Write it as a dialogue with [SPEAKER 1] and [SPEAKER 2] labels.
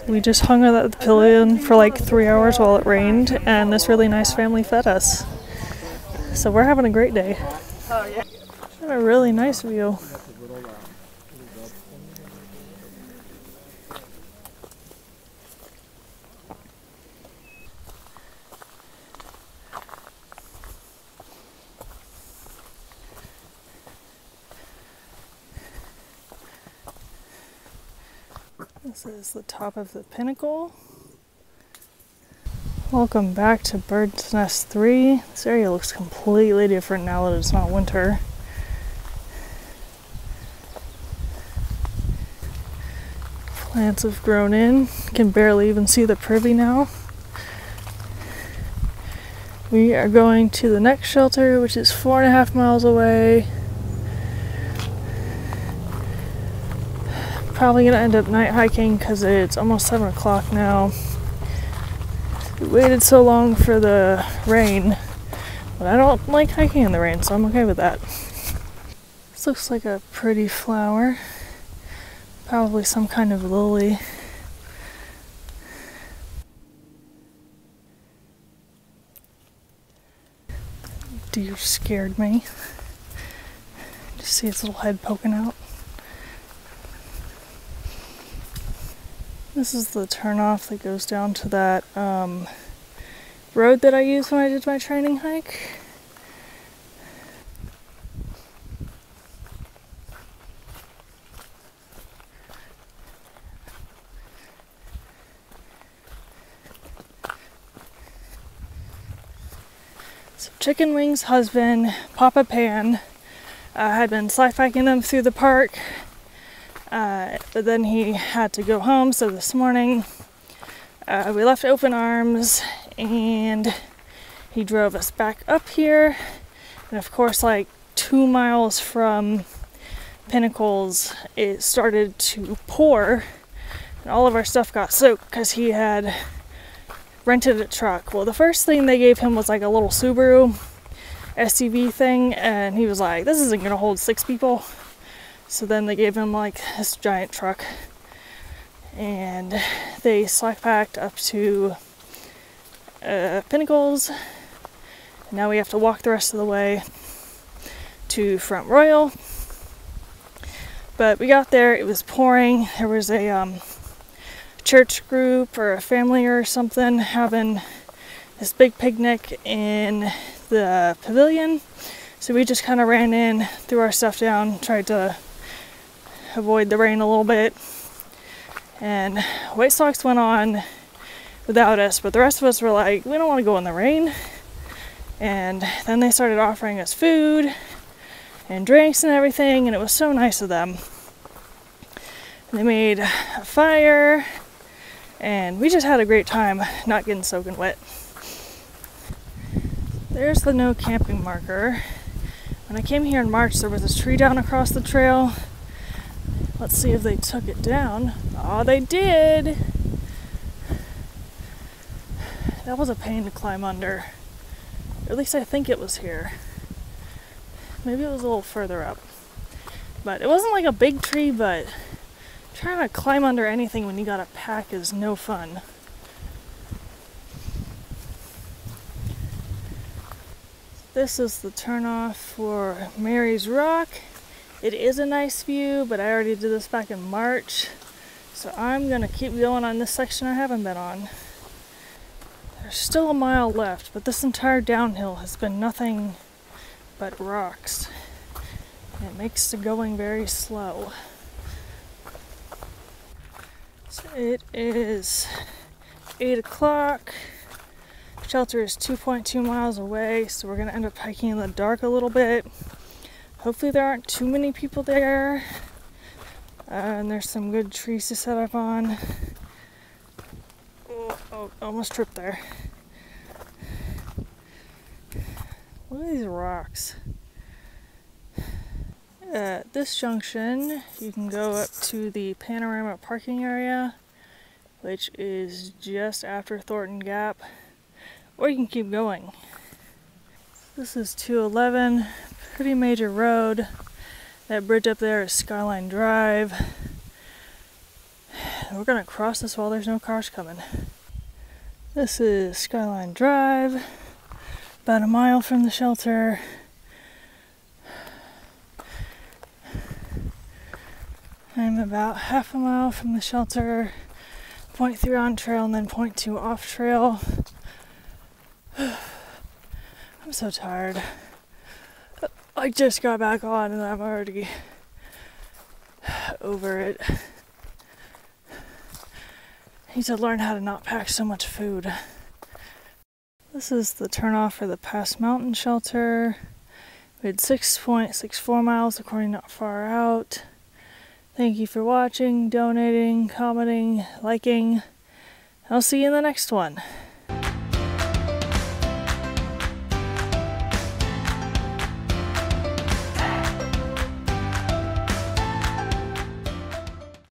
[SPEAKER 1] We just hung out at the pavilion for like 3 hours while it rained, and this really nice family fed us. So we're having a great day. Got a really nice view. This is the top of the pinnacle. Welcome back to Bird's Nest 3. This area looks completely different now that it's not winter. Plants have grown in. You can barely even see the privy now. We are going to the next shelter, which is 4.5 miles away. Probably gonna end up night hiking because it's almost 7 o'clock now. We waited so long for the rain, but I don't like hiking in the rain, so I'm okay with that. This looks like a pretty flower. Probably some kind of lily. Deer scared me. Just see its little head poking out. This is the turnoff that goes down to that road that I used when I did my training hike. So Chicken Wings' husband, Papa Pan, had been slide hiking them through the park. But then he had to go home, so this morning we left Open Arms and he drove us back up here. And of course, like 2 miles from Pinnacles, it started to pour and all of our stuff got soaked because he had rented a truck. Well, the first thing they gave him was like a little Subaru SUV thing, and he was like, this isn't gonna hold 6 people. So then they gave him like this giant truck, and they slack packed up to Pinnacles. And now we have to walk the rest of the way to Front Royal. But we got there, it was pouring. There was a church group or a family or something having this big picnic in the pavilion. So we just kind of ran in, threw our stuff down, tried to avoid the rain a little bit, and White Sox went on without us, but the rest of us were like, we don't want to go in the rain. And then they started offering us food and drinks and everything, and it was so nice of them. They made a fire, and we just had a great time not getting soaking wet. There's the no camping marker. When I came here in March, there was this tree down across the trail. Let's see if they took it down. Oh, they did! That was a pain to climb under. At least I think it was here. Maybe it was a little further up. But it wasn't like a big tree, but trying to climb under anything when you got a pack is no fun. This is the turnoff for Mary's Rock. It is a nice view, but I already did this back in March, so I'm gonna keep going on this section I haven't been on. There's still a mile left, but this entire downhill has been nothing but rocks. And it makes the going very slow. So it is 8 o'clock. Shelter is 2.2 miles away, so we're gonna end up hiking in the dark a little bit. Hopefully there aren't too many people there, and there's some good trees to set up on. Oh, almost tripped there. Look at these rocks. At this junction, you can go up to the panorama parking area, which is just after Thornton Gap, or you can keep going. This is 211, pretty major road. That bridge up there is Skyline Drive. We're gonna cross this while there's no cars coming. This is Skyline Drive, about a mile from the shelter. I'm about half a mile from the shelter, 0.3 on trail and then 0.2 off trail. I'm so tired. I just got back on and I'm already over it. I need to learn how to not pack so much food. This is the turnoff for the Pass Mountain shelter. We had 6.64 miles according to Far Out. Thank you for watching, donating, commenting, liking. I'll see you in the next one.